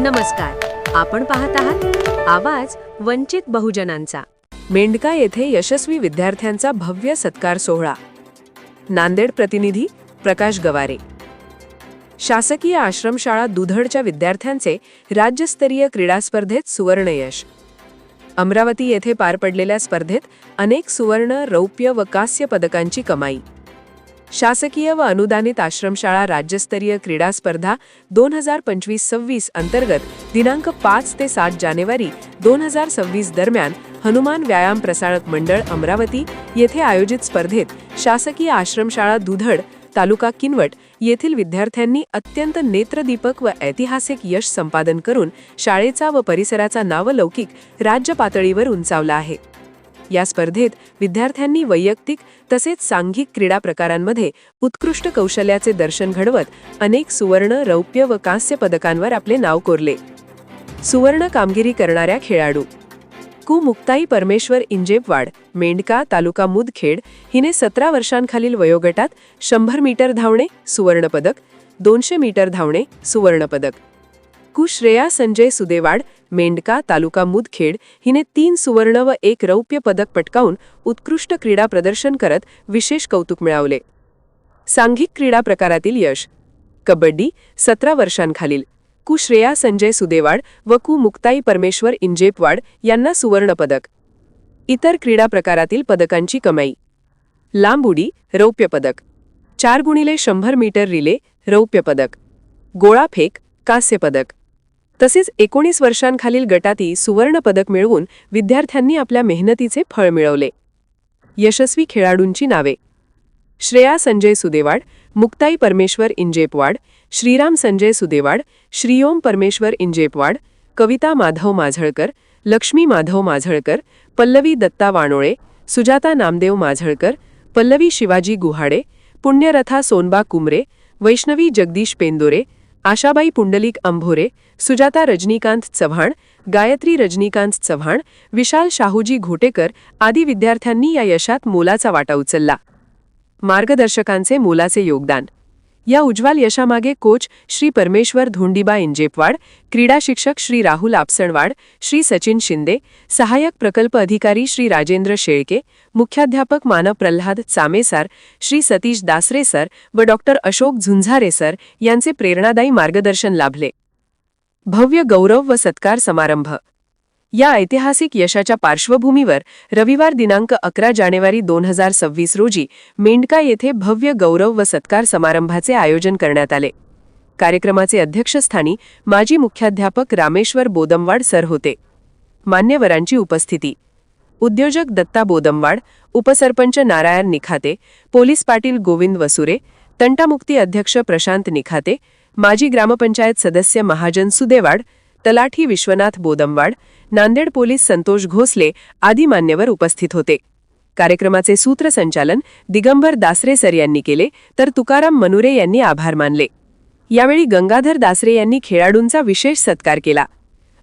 नमस्कार, आपण पाहत आहात आवाज वंचित बहुजनांचा। मेंढका येथे यशस्वी विद्यार्थ्यांचा भव्य सत्कार सोहळा। नांदेड प्रतिनिधी प्रकाश गवारे। शासकीय आश्रमशाळा दुधडच्या विद्यार्थ्यांचे राज्यस्तरीय क्रीडा स्पर्धेत सुवर्ण यश। अमरावती येथे पार पडलेल्या स्पर्धेत अनेक सुवर्ण, रौप्य व कांस्य पदकांची कमाई। शासकीय व अनुदानित आश्रमशाळा राज्यस्तरीय क्रीडा स्पर्धा 2025-26 अंतर्गत दिनांक 5 ते 7 जानेवारी 2026 दरम्यान हनुमान व्यायाम प्रसारक मंडळ अमरावती येथे आयोजित स्पर्धेत शासकीय आश्रमशाळा दुधड तालुका किनवट येथील विद्यार्थ्यांनी अत्यंत नेत्रदीपक व ऐतिहासिक यश संपादन करून शाळेचा व परिसराचा नावलौकिक राज्य पातळीवर उंचावला आहे। या स्पर्धेत विद्यार्थ्यांनी वैयक्तिक तसेच सांघिक क्रीडा प्रकारांमध्ये उत्कृष्ट कौशल्याचे दर्शन घडवत अनेक सुवर्ण, रौप्य व कांस्य पदकांवर आपले नाव कोरले। सुवर्ण कामगिरी करणाऱ्या खेळाडू कु मुक्ताई परमेश्वर इंजेपवाड, मेंढका तालुका मुदखेड हिने 17 वर्षांखालील वयोगटात 100 मीटर धावणे सुवर्णपदक, 200 मीटर धावणे सुवर्णपदक। कु श्रेया संजय सुदेवाड, मेंढका तालुका मुदखेड हिने 3 सुवर्ण व 1 रौप्य पदक पटकावून उत्कृष्ट क्रीडा प्रदर्शन करत विशेष कौतुक मिळवले। सांघिक क्रीडा प्रकारातील यश कबड्डी 17 वर्षांखालील कु श्रेया संजय सुदेवाड व कु मुक्ताई परमेश्वर इंजेपवाड यांना सुवर्ण पदक। इतर क्रीडा प्रकारातील पदकांची कमाई लांब उडी रौप्य पदक, 4x100 मीटर रिले रौप्य पदक, गोळाफेक कांस्य पदक। तसेच 19 वर्षांखालील गटाती सुवर्ण पदक मिळवून विद्यार्थ्यांनी आपल्या मेहनतीचे फळ मिळवले। यशस्वी खेळाडूंची नावे श्रेया संजय सुदेवाड, मुक्ताई परमेश्वर इंजेपवाड, श्रीराम संजय सुदेवाड, श्रीओम परमेश्वर इंजेपवाड, कविता माधव माझळकर, लक्ष्मी माधव माझळकर, पल्लवी दत्ता वाणोळे, सुजाता नामदेव माझळकर, पल्लवी शिवाजी गुहाडे, पुण्यरथा सोनबा कुमरे, वैष्णवी जगदीश पेंदोरे, आशाबाई पुंडलिक अंभोरे, सुजाता रजनीकांत चव्हाण, गायत्री रजनीकांत चव्हाण, विशाल शाहूजी घोटेकर आदी विद्यार्थ्यांनी या यशात मोलाचा वाटा उचलला। मार्गदर्शकांचे मोलाचे योगदान या उज्ज्वल यशामागे कोच श्री परमेश्वर धोंडीबा इंजेपवाड, क्रीडा शिक्षक श्री राहुल आपसणवाड, श्री सचिन शिंदे, सहाय्यक प्रकल्प अधिकारी श्री राजेंद्र शेळके, मुख्याध्यापक मानव प्रल्हाद चामेसर, श्री सतीश दासरे सर व डॉक्टर अशोक झुंझारे सर यांचे प्रेरणादायी मार्गदर्शन लाभले। भव्य गौरव व सत्कार समारंभ या ऐतिहासिक यशाच्या पार्श्वभूमीवर रविवार दिनांक 11 जानेवारी 2026 रोजी मेंढका येथे भव्य गौरव व सत्कार समारंभाचे आयोजन करण्यात आले। कार्यक्रमाचे अध्यक्षस्थानी माजी मुख्याध्यापक रामेश्वर बोदमवाड सर होते। मान्यवरांची उपस्थिती उद्योजक दत्ता बोदमवाड, उपसरपंच नारायण निखाते, पोलीस पाटील गोविंद वसुरे, तंटामुक्ती अध्यक्ष प्रशांत निखाते, माजी ग्रामपंचायत सदस्य महाजन सुदेवाड, तलाठी विश्वनाथ बोदमवाड, नांदेड पोलीस संतोष घोसले आदी मान्यवर उपस्थित होते। कार्यक्रमाचे सूत्रसंचालन दिगंबर दासरे सर यांनी केले तर तुकाराम मनुरे यांनी आभार मानले। यावेळी गंगाधर दासरे यांनी खेळाडूंचा विशेष सत्कार केला।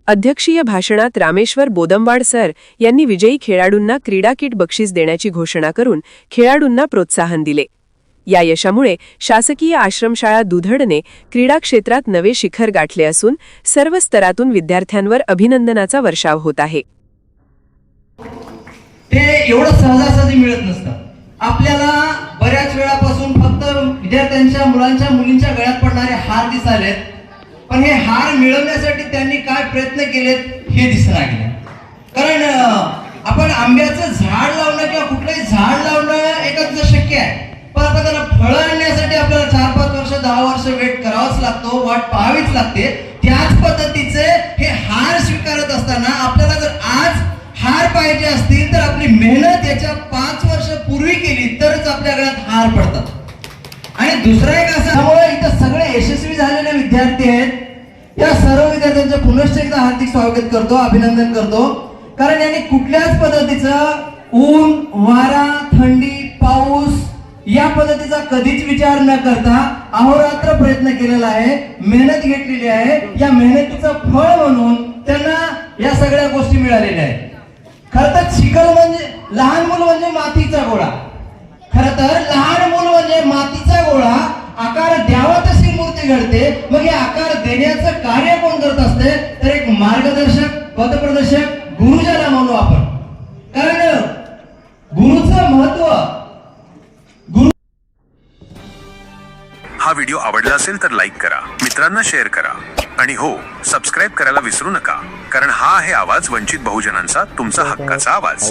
अध्यक्षीय भाषणात रामेश्वर बोदमवाड सर यांनी विजयी खेळाडूंना क्रीडा किट बक्षीस देण्याची घोषणा करून खेळाडूंना प्रोत्साहन दिले। या यशामुळे शासकीय आश्रमशाळा दुधडने क्रीडा क्षेत्रात नवे शिखर गाठले असून सर्व स्तरातून विद्यार्थ्यांवर अभिनंदनाचा वर्षाव होत आहे। ते एवढं सहजासहजी मिळत नसतं। आपल्याला बऱ्याच वेळापासून फक्त विद्यार्थ्यांच्या मुलांच्या मुलींच्या गळ्यात पडणारे हार दिसालेत, पण हे हार मिळवण्यासाठी त्यांनी काय प्रयत्न केलेत हे दिसणार गेले। कारण आपण आंब्याचं झाड लावणं किंवा कुठलंही झाड लावणं एकाच शक्य आहे, पण आता त्याला फळं आणण्यासाठी आपल्याला 4-5 वर्ष 10 वर्ष वेट करावाच लागतो, वाट पाहावीच लागते। त्याच पद्धतीचे हे हार स्वीकारत असताना आपल्याला जर आज हार पाहिजे असतील तर आपली मेहनत याच्या 5 वर्ष पूर्वी केली तरच आपल्या गळ्यात हार पडतात। आणि दुसरा एक असं त्यामुळे इथं सगळे यशस्वी झालेले विद्यार्थी आहेत, या सर्व विद्यार्थ्यांचं पुनश्च एकदा हार्दिक स्वागत करतो, अभिनंदन करतो। कारण यांनी कुठल्याच पद्धतीचं ऊन, वारा, थंडी, पाऊस या पद्धतीचा कधीच विचार न करता अहोरात्र प्रयत्न केलेला आहे, मेहनत घेतलेली आहे। या मेहनतीचं फळ म्हणून त्यांना या सगळ्या गोष्टी मिळालेल्या आहेत। खरं तर चिखल म्हणजे लहान मूल म्हणजे मातीचा गोळा, खरं तर लहान मूल म्हणजे मातीचा गोळा आकार द्यावा तशी मूर्ती घडते, मग हे आकार देण्या ध्येयाचं कार्य कोण करत असते तर एक मार्गदर्शक पथप्रदर्शक गुरु ज्याला म्हणू आपण. कारण गुरुचं महत्व हा व्हिडिओ आवडला असेल तर लाईक करा, मित्रांना शेअर करा आणि हो, सबस्क्राईब करायला विसरू नका, कारण हा आहे आवाज वंचित बहुजनांचा, तुमचा हक्काचा आवाज.